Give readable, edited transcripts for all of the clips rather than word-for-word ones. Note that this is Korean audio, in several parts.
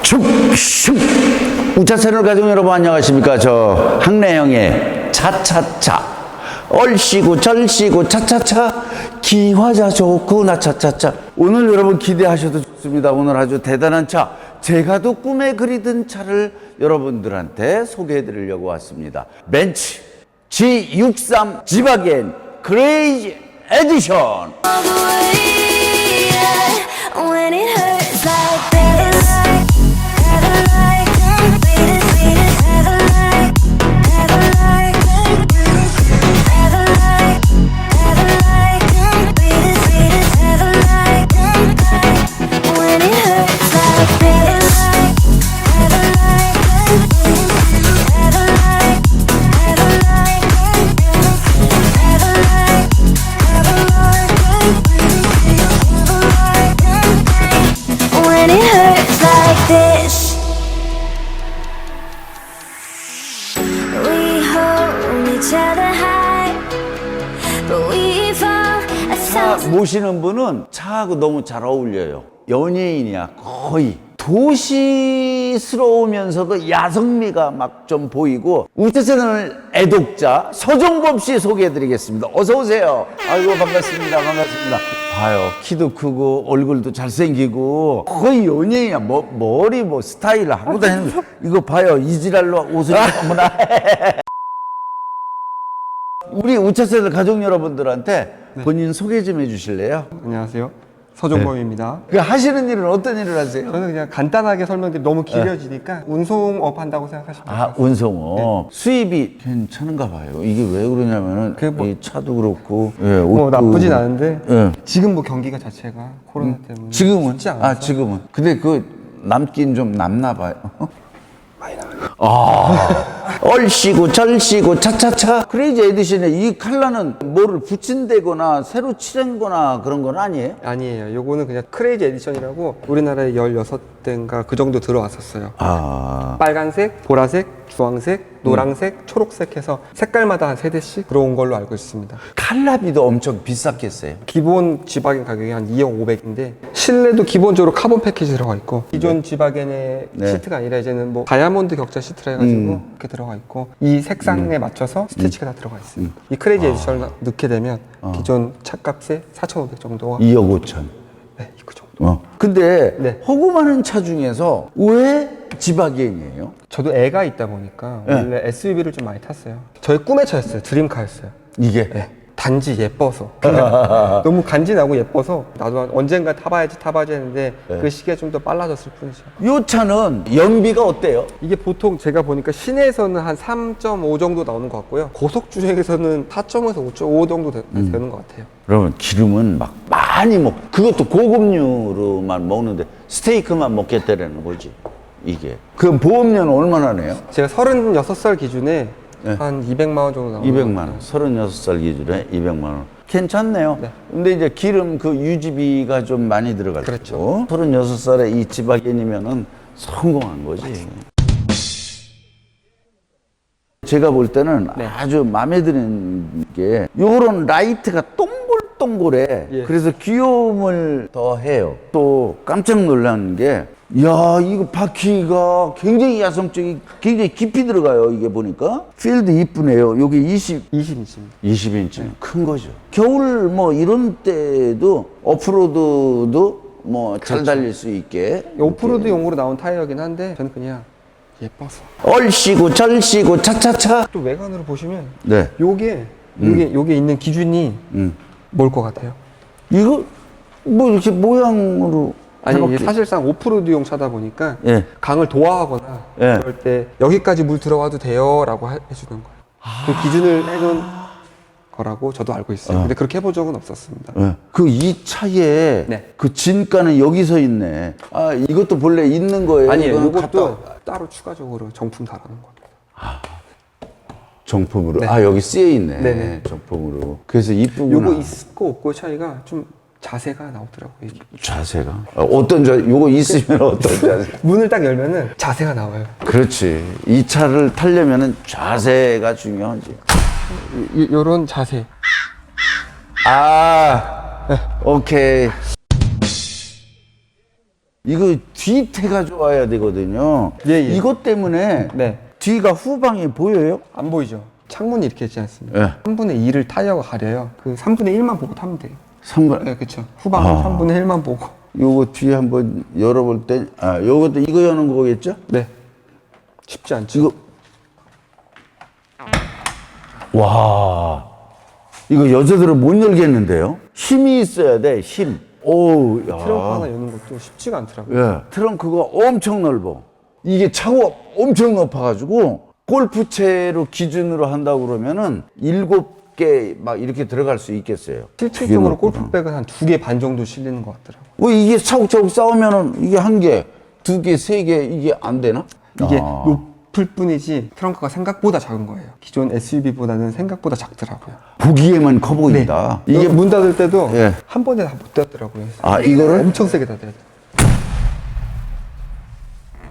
슉슉. 우차 채널 가족 여러분 안녕하십니까. 저 항래형의 차차차, 얼씨구 절씨구 차차차, 기화자 좋고 나 차차차. 오늘 여러분 기대하셔도 좋습니다. 오늘 아주 대단한 차, 제가 도 꿈에 그리던 차를 여러분들한테 소개해 드리려고 왔습니다. 벤츠 G63 지바겐 크레이지 에디션. 모시는 분은 차하고 너무 잘 어울려요. 연예인이야. 거의 도시스러우면서도 야성미가 막 좀 보이고, 우차채널 애독자 서정범 씨 소개해드리겠습니다. 어서 오세요. 아이고 반갑습니다. 반갑습니다. 봐요, 키도 크고 얼굴도 잘생기고 거의 연예인이야. 머리 스타일 하고 다니는 거. 이거 봐요, 이지랄로 옷을 어머나. 우리 우차채널 가족 여러분들한테 본인 소개 좀 해주실래요? 안녕하세요. 서정범입니다. 그 하시는 일은 어떤 일을 하세요? 저는 그냥 간단하게 설명드리면 너무 길어지니까 운송업 한다고 생각하시면 돼요. 아, 운송업. 수입이 괜찮은가 봐요. 이게 왜 그러냐면은 이 차도 그렇고, 옷도 나쁘진 않은데 예. 지금 경기가 자체가 코로나 때문에 지금은? 쉽지 않아서. 지금은. 근데 남긴 좀 남나 봐요. 많이 나와요. 얼씨구 절씨구 차차차. 크레이지 에디션에 이 컬러는 뭐를 붙인다거나 새로 칠한 그런 건 아니에요? 아니에요. 요거는 그냥 크레이지 에디션이라고 우리나라에 16대인가 그 정도 들어왔었어요. 빨간색, 보라색, 주황색, 노란색, 초록색 해서 색깔마다 한 3대씩 들어온 걸로 알고 있습니다. 칼라비도 엄청 비쌌겠어요? 기본 지바겐 가격이 한 2억 5백인데 실내도 기본적으로 카본 패키지 들어가 있고, 기존 지바겐의 시트가 아니라 이제는 다이아몬드 격자 시트라 해가지고 이렇게 들어가 있고, 이 색상에 맞춰서 스티치가 다 들어가 있습니다. 이 크레이지 에디션을 넣게 되면 기존 차값의 4,500 정도와 2억 5천. 네, 그 정도. 근데 호구 많은 차 중에서 왜 지바겐이에요? 저도 애가 있다 보니까 원래 SUV를 좀 많이 탔어요. 저의 꿈의 차였어요. 드림카였어요. 이게? 단지 예뻐서, 그냥 너무 간지나고 예뻐서 나도 언젠가 타봐야지 했는데 그 시기가 좀 더 빨라졌을 뿐이죠. 이 차는 연비가 어때요? 이게 보통 제가 보니까 시내에서는 한 3.5 정도 나오는 것 같고요, 고속 주행에서는 4.5에서 5.5 정도 되는 것 같아요. 그러면 기름은 막 많이 그것도 고급류로만 먹는데 스테이크만 먹겠다라는 거지 이게. 그럼 보험료는 얼마나 내요? 제가 36살 기준에 한 200만 원 정도 나오는 200만 원. 36살 기준에 200만 원. 괜찮네요. 근데 이제 기름 유지비가 좀 많이 들어갈 거죠. 그렇죠. 36살에 이 지바겐이면은 성공한 거지. 제가 볼 때는 아주 마음에 드는 게 요런 라이트가 동글동글해. 그래서 귀여움을 더 해요. 또 깜짝 놀란 게, 야, 이거 바퀴가 굉장히 야성적이, 굉장히 깊이 들어가요. 이게 보니까 필드 이쁘네요. 여기 20인치입니다. 20인치 큰 거죠. 겨울 이런 때도 오프로드도 잘 달릴 수 있게. 오프로드용으로 나온 타이어긴 한데 저는 그냥 예뻐서. 얼씨구 절씨구 차차차. 또 외관으로 보시면 요게 있는 기준이 뭘 것 같아요? 이거 이렇게 모양으로. 아니, 이게 사실상 오프로드용 차다 보니까 강을 도하하거나 그럴 때 여기까지 물 들어와도 돼요 라고 해주는 거예요. 그 기준을 해놓은 거라고 저도 알고 있어요. 근데 그렇게 해본 적은 없었습니다. 이 차에 그 진가는 여기서 있네. 이것도 본래 있는 거예요? 아니에요. 이것도 따로 추가적으로 정품 달아놓은 겁니다. 정품으로? 여기 쓰여 있네. 정품으로. 그래서 이쁘구나. 요거 있고 없고 차이가 좀 자세가 나오더라고요. 자세가? 어떤 요거 있으면 어떤 자세? 문을 딱 열면은 자세가 나와요. 그렇지. 이 차를 타려면은 자세가 중요하지. 요런 자세. 오케이. 이거 뒤태가 좋아야 되거든요. 예, 예. 이것 때문에 네. 뒤가 후방이 보여요? 안 보이죠? 창문이 이렇게 있지 않습니까? 예. 3분의 2를 타이어가 가려요. 그 3분의 1만 보고 타면 돼요. 3번. 네, 그쵸. 후방은 3분의 1만 보고. 요거 뒤에 한번 열어볼 때, 요것도 이거 여는 거겠죠? 네. 쉽지 않죠. 이거. 와. 이거 여자들은 못 열겠는데요? 힘이 있어야 돼, 힘. 오, 야. 트렁크 하나 여는 것도 쉽지가 않더라고요. 예. 트렁크가 엄청 넓어. 이게 차고가 엄청 높아가지고, 골프채로 기준으로 한다고 그러면은 7개 막 이렇게 들어갈 수 있겠어요. 실질적으로 되게 높구나. 골프백은 한 2개 반 정도 실리는 것 같더라고요. 왜 이게 차곡차곡 쌓으면은 이게 1개, 2개, 3개 이게 안 되나? 이게 아. 높을 뿐이지 트렁크가 생각보다 작은 거예요. 기존 SUV보다는 생각보다 작더라고요. 보기에만 커 보인다. 이게 이게 문 닫을 때도 예. 한 번에 다 못 닫더라고요. 아, 이거를 엄청 세게 닫아야 돼.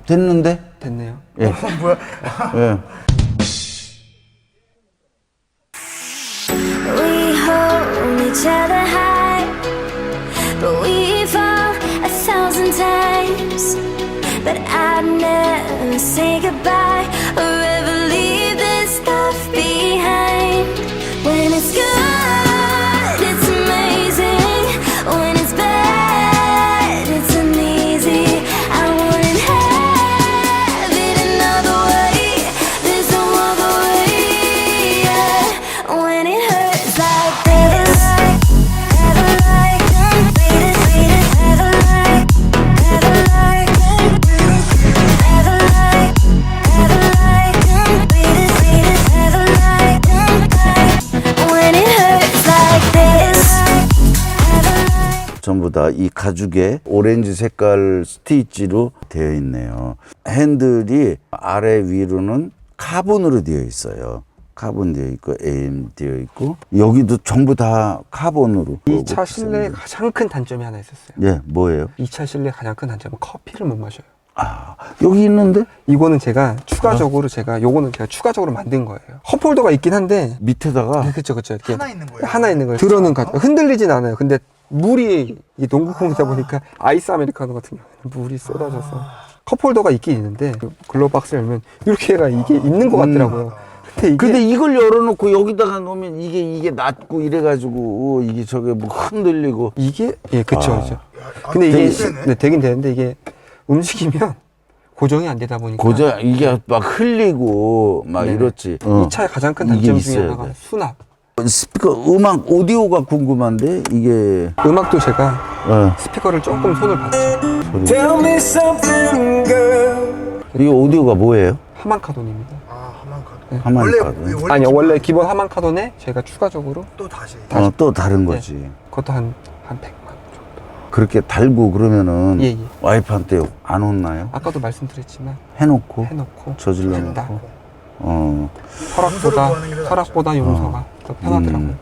됐는데? 됐네요. 예. 예. We hold each other high, but we fall 1,000 times. But I'd never say goodbye or ever leave this stuff behind. When it's good, it's amazing. When it's bad, it's uneasy. I wouldn't have it another way. There's no other way. Yeah. When it hurts like this, never like them. Never like, never like them. Never like, never like them. Never like them. When it hurts like this, never like. 전부 다 이 가죽에 오렌지 색깔 스티치로 되어 있네요. 핸들이 아래 위로는 카본으로 되어 있어요. 카본 되어 있고 AM 되어 있고 여기도 전부 다 카본으로. 이 차 실내에 가장 큰 단점이 하나 있었어요. 예, 뭐예요? 이 차 실내 가장 큰 단점은 커피를 못 마셔요. 아, 여기 있는데 이거는 제가 추가적으로 요거는 제가 추가적으로 만든 거예요. 컵홀더가 있긴 한데 밑에다가 그쵸. 이렇게 하나 있는 거예요? 하나 있는 거예요. 들어는 흔들리진 않아요. 근데 물이 이게 농구공이다 보니까 아이스 아메리카노 같은 경우는 물이 쏟아져서 컵홀더가 있긴 있는데 그 글로박스 열면 이렇게가 이게 있는 것 같더라고요. 근데 이게 근데 이걸 열어놓고 여기다가 놓으면 이게 낮고 이래가지고 이게 저게 뭐 흔들리고. 이게 예 그쵸 아. 그쵸. 근데 이게 되네. 네, 되긴 되는데 이게 움직이면 고정이 안 되다 보니까 고정 이게 막 흘리고 막 네네. 이렇지. 이 차의 가장 큰 이게 단점 중에 있어야 하나가 돼. 수납. 스피커 음악 오디오가 궁금한데 이게 음악도 제가 어, 스피커를 조금 손을 봤죠. Tell me something, girl. 이게 오디오가 뭐예요? 하만카돈입니다. 아, 하만카드. 하만카드. 아니요 원래 기본 하만카돈에 제가 추가적으로 또 다시. 또 다른 거지. 그것도 한 100만 정도. 그렇게 달고 그러면은 예, 예. 와이프한테 안 혼나요? 아까도 말씀드렸지만 해놓고 해놓고 저질러 한다. 놓고. 서랍보다 구하는 게 더 서랍보다 용서가 더 편하더라고요.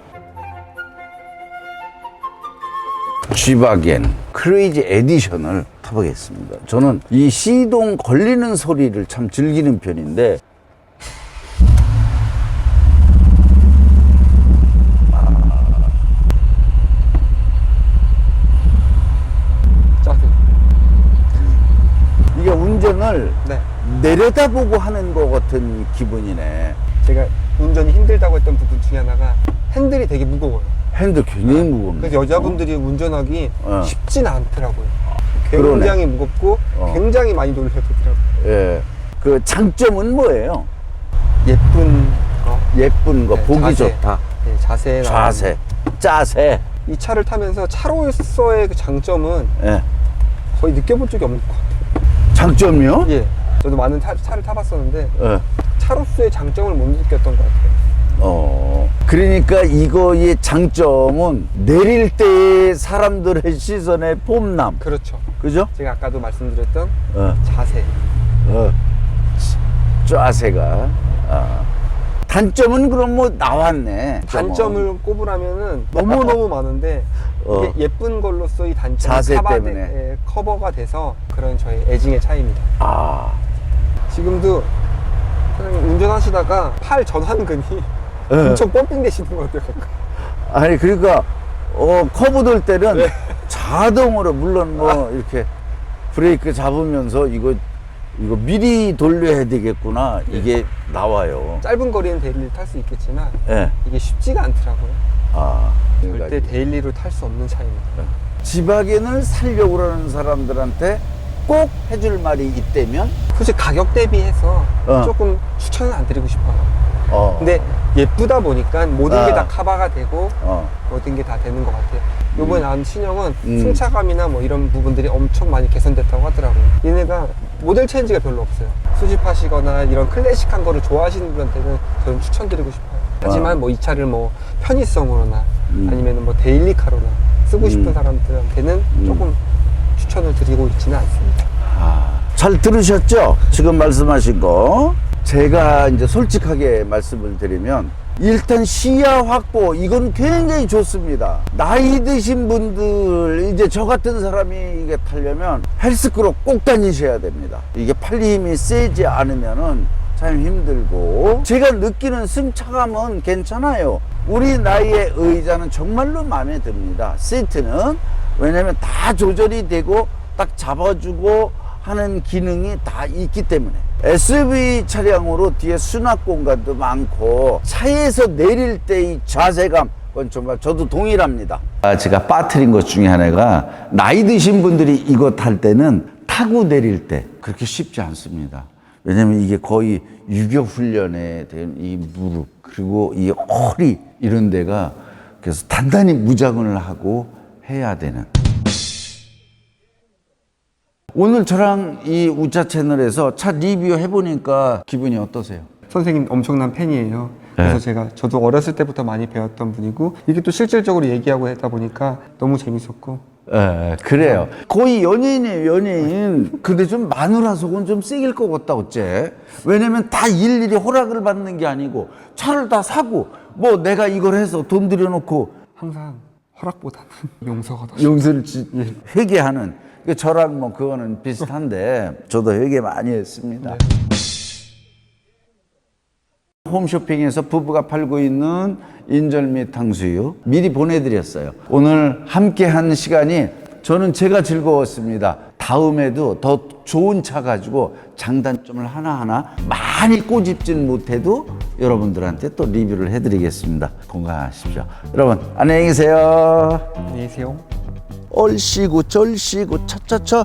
G바겐 크레이지 에디션을 타보겠습니다. 저는 이 시동 걸리는 소리를 참 즐기는 편인데 짜증. 이게 운전을 네. 내려다보고 하는 것 같은 기분이네. 제가 운전이 힘들다고 했던 부분 중에 하나가 핸들이 되게 무거워요. 핸들 굉장히 무겁네. 그래서 여자분들이 운전하기 어. 쉽진 않더라고요. 그러네. 굉장히 무겁고 굉장히 많이 놀래더라고요. 예. 그 장점은 뭐예요? 예쁜 거, 예쁜 거, 네, 보기 자세. 좋다. 네, 자세, 자세, 짜세. 이 차를 타면서 차로서의 그 장점은 예. 거의 느껴본 적이 없는 것 같아요. 장점이요? 예, 저도 많은 차를 타봤었는데 예. 차로서의 장점을 못 느꼈던 것 같아요. 그러니까 이거의 장점은 내릴 때 사람들의 시선의 폼남. 그렇죠. 그죠? 제가 아까도 말씀드렸던 어, 자세. 짜세가. 단점은 그럼 뭐 나왔네. 단점을 꼽으라면은 너무너무 많은데 어. 이게 예쁜 걸로써 이 단점이 자세 때문에. 예, 커버가 돼서 그런 저의 애증의 차이입니다. 아, 지금도 사장님 운전하시다가 팔 전완근이 예. 엄청 펌핑 되시는 것 같아요. 아니 그러니까 커브 돌 때는 네. 자동으로 물론 뭐 이렇게 브레이크 잡으면서 이거 미리 돌려야 되겠구나. 이게 나와요. 짧은 거리는 데일리를 탈 수 있겠지만 예. 이게 쉽지가 않더라고요. 아. 절대 데일리로 탈 수 없는 차입니다. 지바겐을 살려고 하는 사람들한테 꼭 해줄 말이 있다면? 솔직히 가격 대비해서 조금 추천은 안 드리고 싶어요. 근데 예쁘다 보니까 모든 게 다 커버가 되고 모든 게 다 되는 것 같아요. 요번에 나온 신형은 승차감이나 뭐 이런 부분들이 엄청 많이 개선됐다고 하더라고요. 얘네가 모델 체인지가 별로 없어요. 수집하시거나 이런 클래식한 거를 좋아하시는 분한테는 저는 추천드리고 싶어요. 하지만 뭐 이 차를 뭐 편의성으로나 아니면 뭐 데일리카로나 쓰고 싶은 사람들한테는 조금 추천을 드리고 있지는 않습니다. 잘 들으셨죠? 지금 말씀하신 거. 제가 이제 솔직하게 말씀을 드리면 일단 시야 확보 이건 굉장히 좋습니다. 나이 드신 분들 이제 저 같은 사람이 이게 타려면 헬스크로 꼭 다니셔야 됩니다. 이게 팔 힘이 세지 않으면은 참 힘들고 제가 느끼는 승차감은 괜찮아요. 우리 나이의 의자는 정말로 마음에 듭니다. 시트는 왜냐면 다 조절이 되고 딱 잡아주고 하는 기능이 다 있기 때문에 SUV 차량으로 뒤에 수납 공간도 많고 차에서 내릴 때의 자세감 그건 정말 저도 동일합니다. 제가 빠뜨린 것 중에 하나가 나이 드신 분들이 이거 탈 때는 타고 내릴 때 그렇게 쉽지 않습니다. 왜냐면 이게 거의 유격 훈련에 된 이 무릎 그리고 이 허리 이런 데가 그래서 단단히 무장을 하고 해야 되는. 오늘 저랑 이 우차 채널에서 차 리뷰 해보니까 기분이 어떠세요? 선생님 엄청난 팬이에요. 그래서 저도 어렸을 때부터 많이 배웠던 분이고 이게 또 실질적으로 얘기하고 했다 보니까 너무 재밌었고. 예, 그래요. 거의 연예인이에요, 연예인. 근데 좀 마누라 속은 좀 세길 것 같다, 어째? 왜냐면 다 일일이 허락을 받는 게 아니고 차를 다 사고 뭐 내가 이걸 해서 돈 들여놓고 항상 허락보다는 용서가 더 용서를 회개하는. 저랑 뭐 그거는 비슷한데 저도 회개 많이 했습니다. 홈쇼핑에서 부부가 팔고 있는 인절미 탕수육 미리 보내드렸어요. 오늘 함께한 시간이 저는 제가 즐거웠습니다. 다음에도 더 좋은 차 가지고 장단점을 하나하나 많이 꼬집진 못해도 여러분들한테 또 리뷰를 해드리겠습니다. 건강하십시오. 여러분 안녕히 계세요. 안녕히 계세요. 얼씨구 절씨구 차차차.